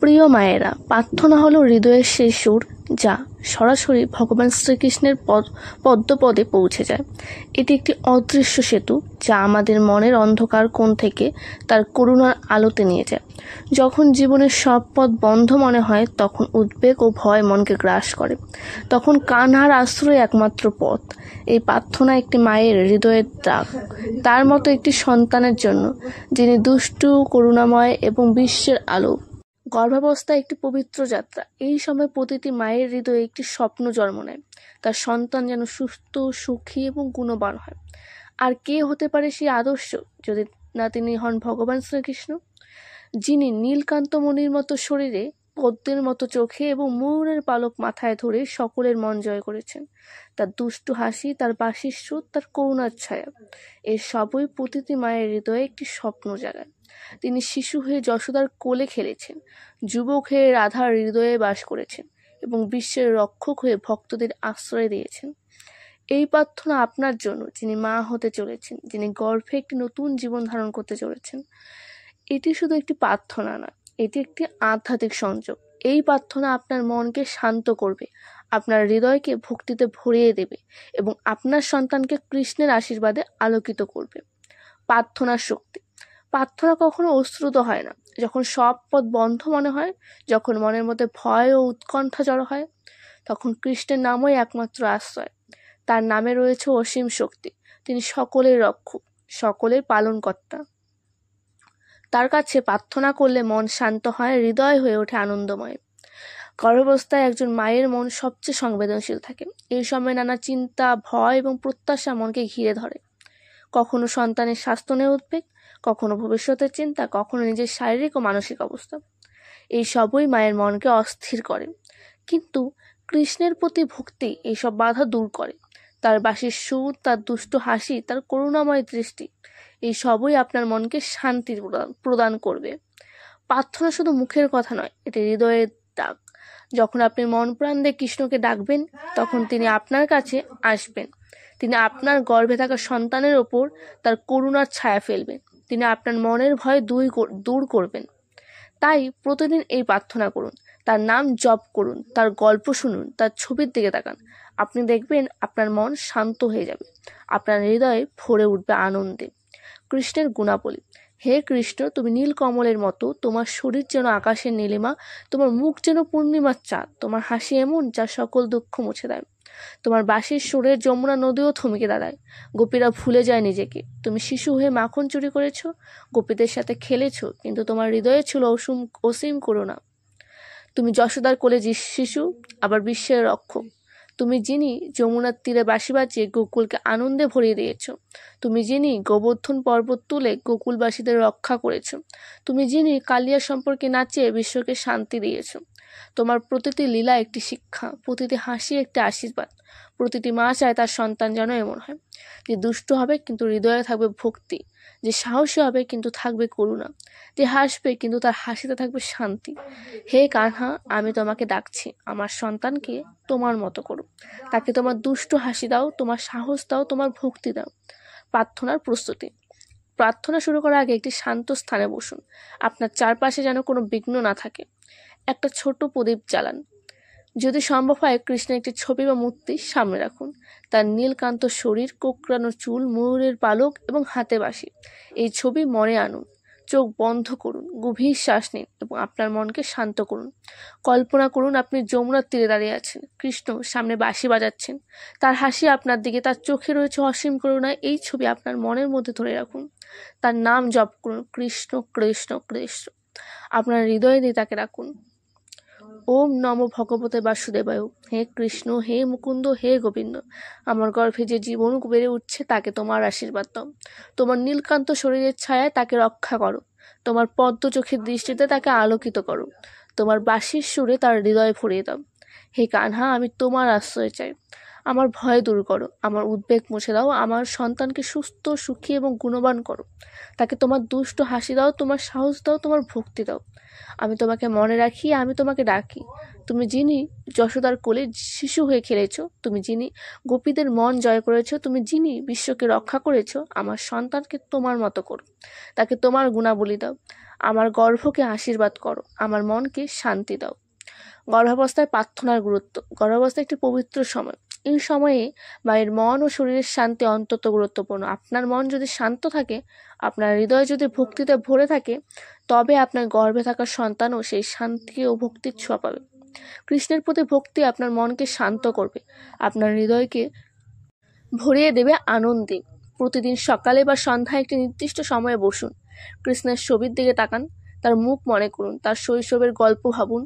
প্রিয় মায়েরা, প্রার্থনা হলো হৃদয়ের সেই সুর যা সরাসরি ভগবান শ্রীকৃষ্ণের পদ্মপদে পৌঁছে যায়। এটি একটি অদৃশ্য সেতু যা আমাদের মনের অন্ধকার কোণ থেকে তার করুণার আলোতে নিয়ে যায়। যখন জীবনের সব পথ বন্ধ মনে হয়, তখন উদ্বেগ ও ভয় মনকে গ্রাস করে, তখন কান্নার আশ্রয় একমাত্র পথ। এই প্রার্থনা একটি মায়ের হৃদয়ের ডাক, তার মতো একটি সন্তানের জন্য যিনি দুষ্টু, করুণাময় এবং বিশ্বের আলো। গর্ভাবস্থা একটি পবিত্র যাত্রা। এই সময় প্রতিটি মায়ের হৃদয়ে একটি স্বপ্ন জন্ম নেয়, তার সন্তান যেন সুস্থ, সুখী এবং গুণবান হয়। আর কে হতে পারে সেই আদর্শ, যদি না তিনি হন ভগবান শ্রীকৃষ্ণ, যিনি নীলকান্ত মণির মতো শরীরে, পদ্মের মতো চোখে এবং ময়ূরের পালক মাথায় ধরে সকলের মন জয় করেছেন। তার দুষ্টু হাসি, তার বাঁশির সুর, তার করুণার ছায়া, এর সবই প্রতিটি মায়ের হৃদয়ে একটি স্বপ্ন জাগায়। তিনি শিশু হয়ে যশোদার কোলে খেলেছেন, যুবক হয়ে রাধার হৃদয়ে বাস করেছেন এবং বিশ্বের রক্ষক হয়ে ভক্তদের আশ্রয় দিয়েছেন। এই প্রার্থনা আপনার জন্য, যিনি মা হতে চলেছেন, যিনি গর্ভে একটি নতুন জীবন ধারণ করতে চলেছেন। এটি শুধু একটি প্রার্থনা নয়, এটি একটি আধ্যাত্মিক সংযোগ। এই প্রার্থনা আপনার মনকে শান্ত করবে, আপনার হৃদয়কে ভক্তিতে ভরিয়ে দেবে এবং আপনার সন্তানকে কৃষ্ণের আশীর্বাদে আলোকিত করবে। প্রার্থনার শক্তি। প্রার্থনা কখনো অশ্রুত হয় না। যখন সব পথ বন্ধ মনে হয়, যখন মনের মধ্যে ভয় ও উৎকণ্ঠা জড়ো হয়, তখন কৃষ্ণের নামই একমাত্র আশ্রয়। তার নামে রয়েছে অসীম শক্তি। তিনি সকলের রক্ষক, সকলের পালনকর্তা। তার কাছে প্রার্থনা করলে মন শান্ত হয়, হৃদয় হয়ে ওঠে আনন্দময়। গর্ভাবস্থায় একজন মায়ের মন সবচেয়ে সংবেদনশীল থাকে। এই সময় নানা চিন্তা, ভয় এবং প্রত্যাশা মনকে ঘিরে ধরে। কখনো সন্তানের স্বাস্থ্য নিয়ে উদ্বেগ, কখনো ভবিষ্যতের চিন্তা, কখনো নিজের শারীরিক ও মানসিক অবস্থা। এই সবই মায়ের মনকে অস্থির করে। কিন্তু কৃষ্ণের প্রতি ভক্তি এইসব বাধা দূর করে। তার বাঁশির সুর, তার দুষ্টু হাসি, তার করুণাময় দৃষ্টি, এই সবই আপনার মনকে শান্তি প্রদান করবে। প্রার্থনা শুধু মুখের কথা নয়, এটি হৃদয়ের ডাক। যখন আপনি মন প্রাণ দিয়ে কৃষ্ণকে ডাকবেন, তখন তিনি আপনার কাছে আসবেন। তিনি আপনার গর্ভে থাকা সন্তানের ওপর তার করুণার ছায়া ফেলবেন। তিনি আপনার মনের ভয় দূর করবেন। তাই প্রতিদিন এই প্রার্থনা করুন, তার নাম জপ করুন, তার গল্প শুনুন, তার ছবির দিকে তাকান। আপনি দেখবেন আপনার মন শান্ত হয়ে যাবে, আপনার হৃদয়ে ভরে উঠবে আনন্দে। কৃষ্ণের গুণাবলী। হে কৃষ্ণ, তুমি নীল কমলের মতো, তোমার শরীর যেন আকাশের নীলিমা, তোমার মুখ যেন পূর্ণিমার চাঁদ, তোমার হাসি এমন যা সকল দুঃখ মুছে দেয়। তোমার বাঁশির সুরে যমুনা নদীও থমকে দাঁড়ায়, গোপীরা ভুলে যায় নিজেকে। তুমি শিশু হয়ে মাখন চুরি করেছো, গোপীদের সাথে খেলেছো, কিন্তু তোমার হৃদয়ে ছিল অসীম করুণা। তুমি যশোদার কোলে শিশু, আবার বিশ্বের রক্ষক। তুমি যিনি যমুনার তীরে বাঁশি বাজিয়ে গোকুলকে আনন্দে ভরিয়ে দিয়েছ। তুমি যিনি গোবর্ধন পর্বত তুলে গোকুলবাসীদের রক্ষা করেছ। তুমি যিনি কালিয়া সম্পর্কে নাচিয়ে বিশ্বকে শান্তি দিয়েছ। তোমার প্রতিটি লীলা একটি শিক্ষা, প্রতিটি হাসি একটি আশীর্বাদ। প্রতিটি মা চায় তার সন্তান যেন এমন হয়, যে দুষ্ট হবে কিন্তু হৃদয়ে থাকবে ভক্তি, যে সাহসী হবে কিন্তু থাকবে করুণা, যে হাসবে কিন্তু তার হাসিতে থাকবে শান্তি। হে কানহা, আমি তোমাকে ডাকছি, আমার সন্তানকে তোমার মতো করো। তাকে তোমার দুষ্ট হাসি দাও, তোমার সাহস দাও, তোমার ভক্তি দাও। প্রার্থনার প্রস্তুতি। প্রার্থনা শুরু করার আগে একটি শান্ত স্থানে বসুন। আপনার চারপাশে যেন কোনো বিঘ্ন না থাকে। একটা ছোট প্রদীপ জ্বালান। যদি সম্ভব হয়, কৃষ্ণের একটি ছবি বা মূর্তি সামনে রাখুন। তার নীলকান্ত শরীর, কোঁকড়ানো চুল, ময়ূরের পালক এবং হাতে বাঁশি, এই ছবি মনে আনুন। চোখ বন্ধ করুন, গভীর শ্বাস নিন এবং আপনার মনকে শান্ত করুন। কল্পনা করুন আপনি যমুনার তীরে দাঁড়িয়ে আছেন, কৃষ্ণ সামনে বাঁশি বাজাচ্ছেন, তার হাসি আপনার দিকে, তার চোখে রয়েছে অসীম করুণা। এই ছবি আপনার মনের মধ্যে ধরে রাখুন। তার নাম জপ করুন, কৃষ্ণ কৃষ্ণ কৃষ্ণ। আপনার হৃদয়ে দিয়ে তাকে রাখুন। ওম নমো ভগবতে বাসুদেবায়। হে কৃষ্ণ, হে মুকুন্দ, হে গোবিন্দ, আমার গর্ভে যে জীবন বেড়ে উঠছে তাকে তোমার আশীর্বাদ দাও। তোমার নীলকান্ত শরীরের ছায়ায় তাকে রক্ষা করো। তোমার পদ্ম চোখের দৃষ্টিতে তাকে আলোকিত করো। তোমার বাঁশির সুরে তার হৃদয় ভরিয়ে দাও। হে কানহা, আমি তোমার আশ্রয় চাই। আমার ভয় দূর করো, আমার উদ্বেগ মুছে দাও, আমার সন্তানকে সুস্থ, সুখী এবং গুণবান করো। তাকে তোমার দুষ্ট হাসি দাও, তোমার সাহস দাও, তোমার ভক্তি দাও। আমি তোমাকে মনে রাখি, আমি তোমাকে ডাকি। তুমি যিনি যশোদার কোলে শিশু হয়ে খেলেছ, তুমি যিনি গোপীদের মন জয় করেছ, তুমি যিনি বিশ্বকে রক্ষা করেছ, আমার সন্তানকে তোমার মতো করো। তাকে তোমার গুণাবলী দাও। আমার গর্ভকে আশীর্বাদ করো, আমার মনকে শান্তি দাও। গর্ভাবস্থায় প্রার্থনার গুরুত্ব। গর্ভাবস্থা একটি পবিত্র সময়। এই সময়ে মায়ের মন ও শরীরের শান্তি অত্যন্ত গুরুত্বপূর্ণ। আপনার মন যদি শান্ত থাকে, আপনার হৃদয় যদি ভক্তিতে ভরে থাকে, তবে আপনার গর্ভে থাকা সন্তানও সেই শান্তি ও ভক্তির ছোঁয়া পাবে। কৃষ্ণের প্রতি ভক্তি আপনার মনকে শান্ত করবে, আপনার হৃদয়কে ভরিয়ে দেবে আনন্দে। প্রতিদিন সকালে বা সন্ধ্যায় একটি নির্দিষ্ট সময়ে বসুন, কৃষ্ণের ছবির দিকে তাকান, তার মুখ মনে করুন, তার শৈশবের গল্প ভাবুন,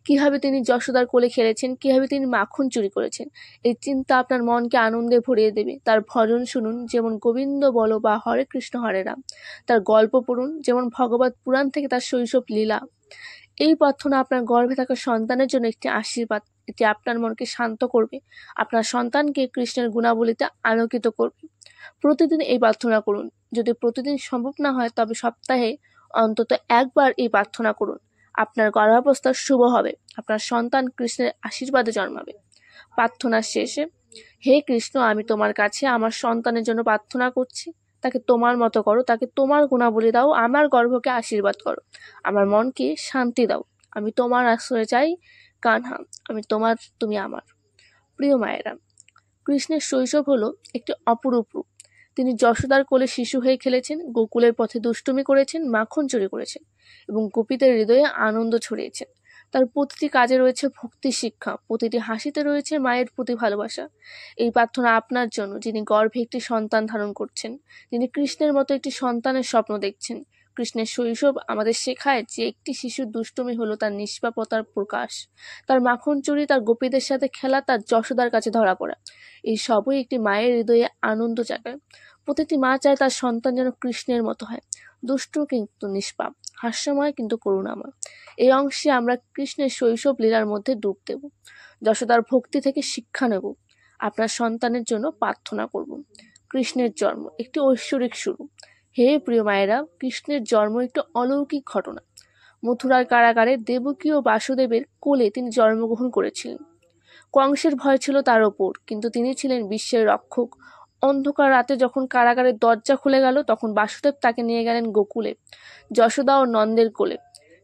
কিভাবে তিনি যশোদার কোলে খেলেছেন, কিভাবে তিনি মাখন চুরি করেছেন। এই চিন্তা আপনার মনকে আনন্দে ভরিয়ে দেবে। তার ভজন শুনুন, যেমন গোবিন্দ বল বা হরে কৃষ্ণ হরে রাম। তার গল্প পড়ুন, যেমন ভগবত পুরাণ থেকে তার শৈশব লীলা। এই প্রার্থনা আপনার গর্ভে থাকা সন্তানের জন্য একটি আশীর্বাদ। এটি আপনার মনকে শান্ত করবে, আপনার সন্তানকে কৃষ্ণের গুণাবলীতে আলোকিত করবে। প্রতিদিন এই প্রার্থনা করুন। যদি প্রতিদিন সম্ভব না হয়, তবে সপ্তাহে অন্তত একবার এই প্রার্থনা করুন। আপনার গর্ভাবস্থা শুভ হবে, আপনার সন্তান কৃষ্ণের আশীর্বাদে জন্মাবে। প্রার্থনার শেষে, হে কৃষ্ণ, আমি তোমার কাছে আমার সন্তানের জন্য প্রার্থনা করছি। তাকে তোমার মতো করো, তাকে তোমার গুণাবলী দাও, আমার গর্ভকে আশীর্বাদ করো, আমার মনকে শান্তি দাও। আমি তোমার আশ্রয় চাই কানহা, আমি তোমার, তুমি আমার। প্রিয় মায়েরা, কৃষ্ণের শৈশব হলো একটি অপরূপ রূপ। তিনি যশোদার কোলে শিশু হয়ে খেলেছেন, গোকুলের পথে দুষ্টুমি করেছেন, মাখন চুরি করেছেন এবং গোপীদের হৃদয়ে আনন্দ ছড়িয়েছেন। তার প্রতিটি কাজে রয়েছে ভক্তি শিক্ষা, প্রতিটি হাসিতে রয়েছে মায়ের প্রতি ভালোবাসা। এই প্রার্থনা আপনার জন্য, যিনি গর্ভে একটি সন্তান ধারণ করছেন, যিনি কৃষ্ণের মতো একটি সন্তানের স্বপ্ন দেখছেন। কৃষ্ণের শৈশব আমাদের শেখায় যে একটি শিশুর দুষ্টুমি হলো তার নিষ্পাপতার প্রকাশ। তার মাখন চুরি, তার গোপীদের সাথে খেলা, তার যশোদার কাছে ধরা পড়া, এই সবই একটি মায়ের হৃদয়ে আনন্দ জাগায়। প্রতিটি মা চায় তার সন্তান যেন কৃষ্ণের মতো হয়, দুষ্ট কিন্তু নিষ্পাপ, হাস্যময় কিন্তু করুণাময়। এই অংশে আমরা কৃষ্ণের শৈশব লীলার মধ্যে ডুব দেব, যশোদার ভক্তি থেকে শিক্ষা নেব, আপনার সন্তানের জন্য প্রার্থনা করব। কৃষ্ণের জন্ম একটি ঐশ্বরিক শুরু। হে প্রিয় মায়েরা, কৃষ্ণের জন্ম একটি অলৌকিক ঘটনা। মথুরার কারাগারে দেবকী ও বাসুদেবের কোলে তিনি জন্মগ্রহণ করেছিলেন। কংসের ভয় ছিল তার ওপর, কিন্তু তিনি ছিলেন বিশ্বের রক্ষক। অন্ধকার রাতে যখন কারাগারের দরজা খুলে গেল, তখন বাসুদেব তাকে নিয়ে গেলেন গোকুলে, যশোদা ও নন্দের কোলে।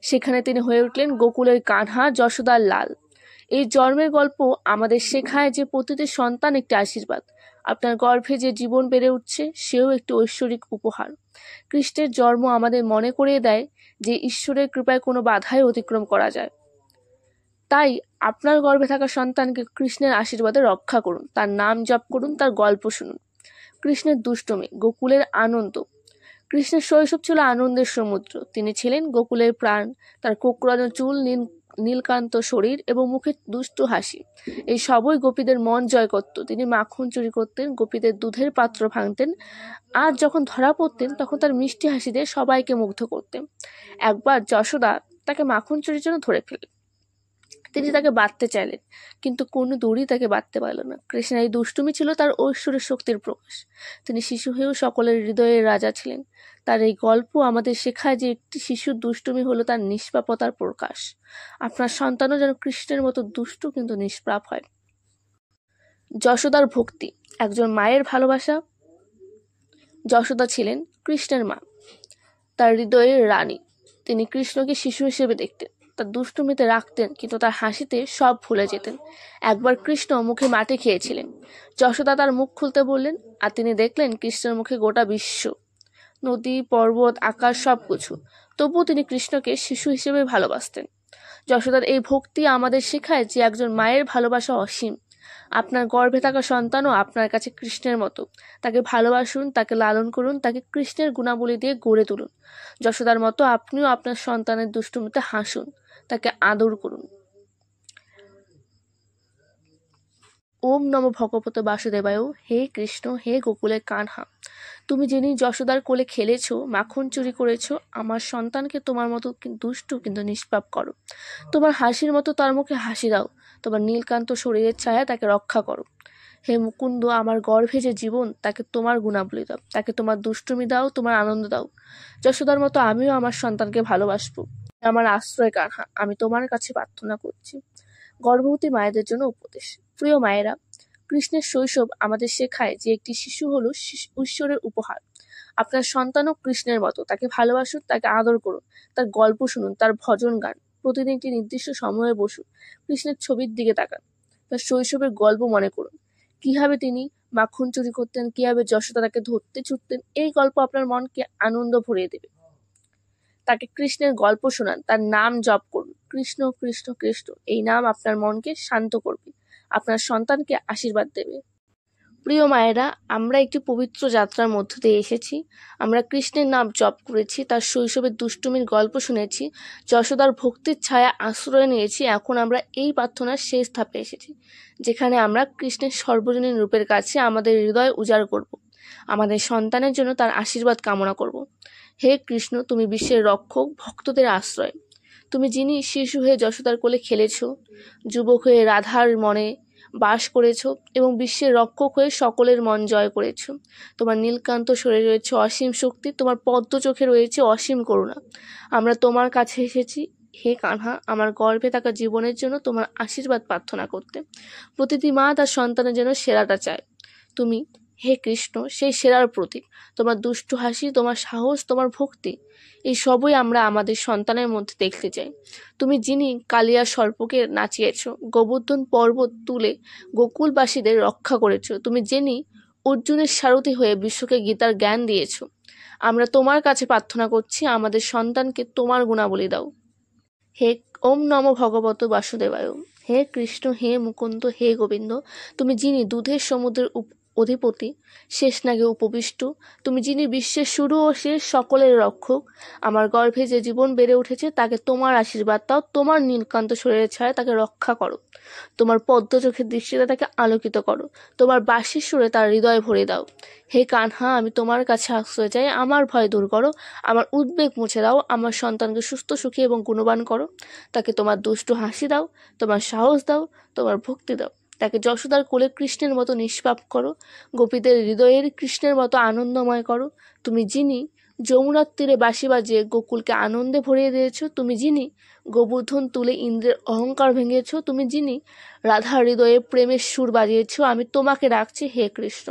সেখানে তিনি হয়ে উঠলেন গোকুলের কানহা, যশোদার লাল। এই জন্মের গল্প আমাদের শেখায় যে প্রতিটি সন্তান একটি আশীর্বাদ। আপনার গর্ভে যে জীবন বেড়ে উঠছে, সেও একটি ঐশ্বরিক উপহার। কৃষ্ণের জন্ম আমাদের মনে করিয়ে দেয় যে ঈশ্বরের কৃপায় কোনো বাধাই অতিক্রম করা যায়। তাই আপনার গর্ভে থাকা সন্তানকে কৃষ্ণের আশীর্বাদে রক্ষা করুন, তার নাম জপ করুন, তার গল্প শুনুন। কৃষ্ণের দুষ্টমি, গোকুলের আনন্দ। কৃষ্ণের শৈশব ছিল আনন্দের সমুদ্র। তিনি ছিলেন গোকুলের প্রাণ। তার কোঁকড়ানো চুল, নীলকান্ত শরীর এবং মুখে দুষ্টু হাসি, এই সবই গোপীদের মন জয় করত। তিনি মাখন চুরি করতেন, গোপীদের দুধের পাত্র ভাঙতেন, আর যখন ধরা পড়তেন তখন তার মিষ্টি হাসিতে সবাইকে মুগ্ধ করতেন। একবার যশোদা তাকে মাখন চুরির জন্য ধরে ফেলেন। তিনি তাকে বাঁধতে চাইলেন, কিন্তু কোনো দড়ি তাকে বাঁধতে পারল না। কৃষ্ণের এই দুষ্টুমি ছিল তার ঐশ্বরিক শক্তির প্রকাশ। তিনি শিশু হয়েও সকলের হৃদয়ের রাজা ছিলেন। তার এই গল্প আমাদের শেখায় যে একটি শিশুর দুষ্টুমি হলো তার নিষ্পাপতার প্রকাশ। আপনার সন্তানও যেন কৃষ্ণের মতো দুষ্টু কিন্তু নিষ্পাপ হয়। যশোদার ভক্তি, একজন মায়ের ভালোবাসা। যশোদা ছিলেন কৃষ্ণের মা, তার হৃদয়ের রানী। তিনি কৃষ্ণকে শিশু হিসেবে দেখতেন, তার দুষ্টুমিতে রাখতেন, কিন্তু তার হাসিতে সব ভুলে যেতেন। একবার কৃষ্ণ মুখে মাটি খেয়েছিলেন। যশোদা তার মুখ খুলতে বললেন, আর তিনি দেখলেন কৃষ্ণের মুখে গোটা বিশ্ব, নদী, পর্বত, আকাশ, সবকিছু। তবুও তিনি কৃষ্ণকে শিশু হিসেবে ভালোবাসতেন। যশোদার এই ভক্তি আমাদের শেখায় যে একজন মায়ের ভালোবাসা অসীম। আপনার গর্ভে থাকা সন্তানও আপনার কাছে কৃষ্ণের মতো। তাকে ভালোবাসুন, তাকে লালন করুন, তাকে কৃষ্ণের গুণাবলী দিয়ে গড়ে তুলুন। যশোদার মতো আপনিও আপনার সন্তানের দুষ্টুমিতে হাসুন, তাকে আদর করুন। ওম নমো ভগবতে বাসুদেবায়। হে কৃষ্ণ, হে গোকুলের কানহা, তুমি যিনি যশোদার কোলে খেলেছো, মাখন চুরি করেছো, আমার সন্তানকে তোমার মতো দুষ্টু কিন্তু নিষ্পাপ করো। তোমার হাসির মতো তার মুখে হাসি দাও, তোমার নীলকান্ত শরীরের ছায়া তাকে রক্ষা করো। হে মুকুন্দ, আমার গর্ভে যে জীবন, তাকে তোমার গুণাবলী দাও, তাকে তোমার দুষ্টুমি দাও, তোমার আনন্দ দাও। যশোদার মতো আমিও আমার সন্তানকে ভালোবাসবো। আমার আশ্রয় কানহা, আমি তোমার কাছে প্রার্থনা করছি। গর্ভবতী মায়েদের জন্য উপদেশ। প্রিয় মায়েরা, কৃষ্ণের শৈশব আমাদের শেখায় যে একটি শিশু হলো ঈশ্বরের উপহার। আপনার সন্তানও কৃষ্ণের মতো, তাকে ভালোবাসুন, তাকে আদর করুন, তার গল্প শুনুন, তার ভজন গান। প্রতিদিন একটি নির্দিষ্ট সময়ে বসুন, কৃষ্ণের ছবির দিকে তাকান, তার শৈশবের গল্প মনে করুন, কিভাবে তিনি মাখন চুরি করতেন, কিভাবে যশোদা তাকে ধরতে ছুটতেন। এই গল্প আপনার মনকে আনন্দ ভরিয়ে দেবে। তাকে কৃষ্ণের গল্প শোনান, তার নাম জপ করুন। কৃষ্ণ কৃষ্ণ কৃষ্ণ, এই নাম আপনার মনকে শান্ত করবে, আপনার সন্তানকে আশীর্বাদ দেবে। প্রিয় মায়েরা, আমরা একটি পবিত্র যাত্রার মধ্য দিয়ে এসেছি। আমরা কৃষ্ণের নাম জপ করেছি, তার শৈশবের দুষ্টুমির গল্প শুনেছি, যশোদার ভক্তির ছায়া আশ্রয় নিয়েছি। এখন আমরা এই প্রার্থনার শেষ ধাপে এসেছি, যেখানে আমরা কৃষ্ণের সর্বজনীন রূপের কাছে আমাদের হৃদয় উজাড় করব, আমাদের সন্তানের জন্য তার আশীর্বাদ কামনা করব। হে কৃষ্ণ, তুমি বিশ্বের রক্ষক, ভক্তদের আশ্রয়। তুমি যিনি শিশু হয়ে যশোদার কোলে খেলেছ, যুবক হয়ে রাধার মনে বাস করেছ এবং বিশ্বের রক্ষক হয়ে সকলের মন জয় করেছ। তোমার নীলকান্ত শরীরে রয়েছে অসীম শক্তি, তোমার পদ্ম চোখে রয়েছে অসীম করুণা। আমরা তোমার কাছে এসেছি হে কানহা, আমার গর্ভে থাকা জীবনের জন্য তোমার আশীর্বাদ প্রার্থনা করতে। প্রতিটি মা তার সন্তানের জন্য সেরাটা চায়। তুমি হে কৃষ্ণ সেই সেরার প্রতীক। তোমার দুষ্টু হাসি, তোমার সাহস, তোমার ভক্তি, এই সবই আমরা আমাদের সন্তানের মধ্যে দেখতে চাই। তুমি যিনি কালিয়া সর্পকে নাচিয়েছ, গোবর্ধন পর্বত তুলে গোকুলবাসীদের রক্ষা করেছ, তুমি যিনি অর্জুনের সারথি হয়ে বিশ্বকে গীতার জ্ঞান দিয়েছ, আমরা তোমার কাছে প্রার্থনা করছি, আমাদের সন্তানকে তোমার গুণাবলী দাও। হে ওম নমো ভগবত বাসুদেবায়। হে কৃষ্ণ, হে মুকুন্দ, হে গোবিন্দ, তুমি যিনি দুধের সমুদ্রের অধিপতি, শেষ নাগে উপবিষ্ট, তুমি যিনি বিশ্বের শুরু ও শেষ, সকলের রক্ষক, আমার গর্ভে যে জীবন বেড়ে উঠেছে তাকে তোমার আশীর্বাদ দাও, তোমার নীলকান্ত শরীরের ছায়া তাকে রক্ষা করো, তোমার পদ্ম চোখের দৃষ্টিতে তাকে আলোকিত করো, তোমার বাঁশির সুরে তার হৃদয় ভরে দাও। হে কানহা, আমি তোমার কাছে আশ্রয় চাই, আমার ভয় দূর করো, আমার উদ্বেগ মুছে দাও, আমার সন্তানকে সুস্থ, সুখী এবং গুণবান করো, তাকে তোমার দুষ্টু হাসি দাও, তোমার সাহস দাও, তোমার ভক্তি দাও, তাকে যশোদার কোলে কৃষ্ণের মতো নিষ্পাপ করো, গোপীদের হৃদয়ের কৃষ্ণের মতো আনন্দময় করো। তুমি যিনি যমুনার তীরে বাঁশি বাজিয়ে গোকুলকে আনন্দে ভরিয়ে দিয়েছ, তুমি যিনি গোবর্ধন তুলে ইন্দ্রের অহংকার ভেঙেছ, তুমি যিনি রাধার হৃদয়ে প্রেমের সুর বাজিয়েছ, আমি তোমাকে ডাকছি হে কৃষ্ণ,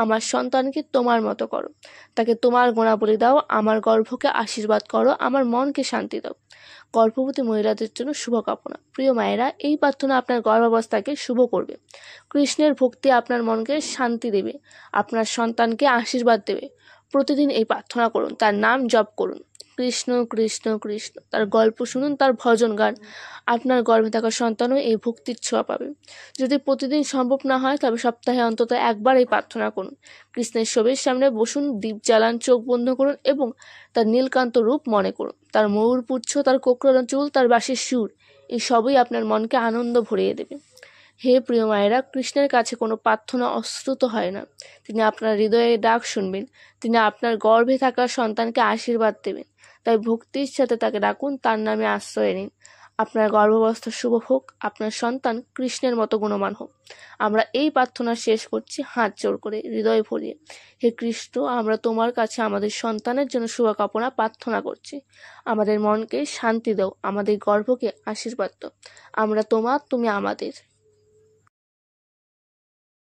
আমার সন্তানকে তোমার মতো করো, তাকে তোমার গুণাবলী দাও, আমার গর্ভকে আশীর্বাদ করো, আমার মনকে শান্তি দাও। গর্ভবতী মহিলাদের জন্য শুভকামনা। প্রিয় মায়েরা, এই প্রার্থনা আপনার গর্ভাবস্থাকে শুভ করবে, কৃষ্ণের ভক্তি আপনার মনকে শান্তি দেবে, আপনার সন্তানকে আশীর্বাদ দেবে। প্রতিদিন এই প্রার্থনা করুন, তার নাম জপ করুন, কৃষ্ণ কৃষ্ণ কৃষ্ণ, তার গল্প শুনুন, তার ভজন গান। আপনার গর্ভে থাকা সন্তানও এই ভক্তির ছোঁয়া পাবে। যদি প্রতিদিন সম্ভব না হয়, তবে সপ্তাহে অন্তত একবার এই প্রার্থনা করুন। কৃষ্ণের ছবির সামনে বসুন, দীপ জ্বালান, চোখ বন্ধ করুন এবং তার নীলকান্ত রূপ মনে করুন, তার ময়ূর পুচ্ছ, তার কোকড়ানো চুল, তার বাঁশির সুর, এই সবই আপনার মনকে আনন্দ ভরিয়ে দেবে। হে প্রিয় মায়েরা, কৃষ্ণের কাছে কোনো প্রার্থনা অশ্রুত হয় না। তিনি আপনার হৃদয়ে ডাক শুনবেন, তিনি আপনার গর্ভে থাকা সন্তানকে আশীর্বাদ দেবেন। তাই ভক্তির সাথে তাকে ডাকুন, তার নামে আশ্রয় নিন। আপনার গর্ভাবস্থা শুভ হোক, আপনার সন্তান কৃষ্ণের মতো গুণমান হোক। আমরা এই প্রার্থনা শেষ করছি হাত জোড় করে, হৃদয় ভরিয়ে। হে কৃষ্ণ, আমরা তোমার কাছে আমাদের সন্তানের জন্য শুভকামনা প্রার্থনা করছি। আমাদের মনকে শান্তি দাও, আমাদের গর্ভকে আশীর্বাদ দাও। আমরা তোমার, তুমি আমাদের।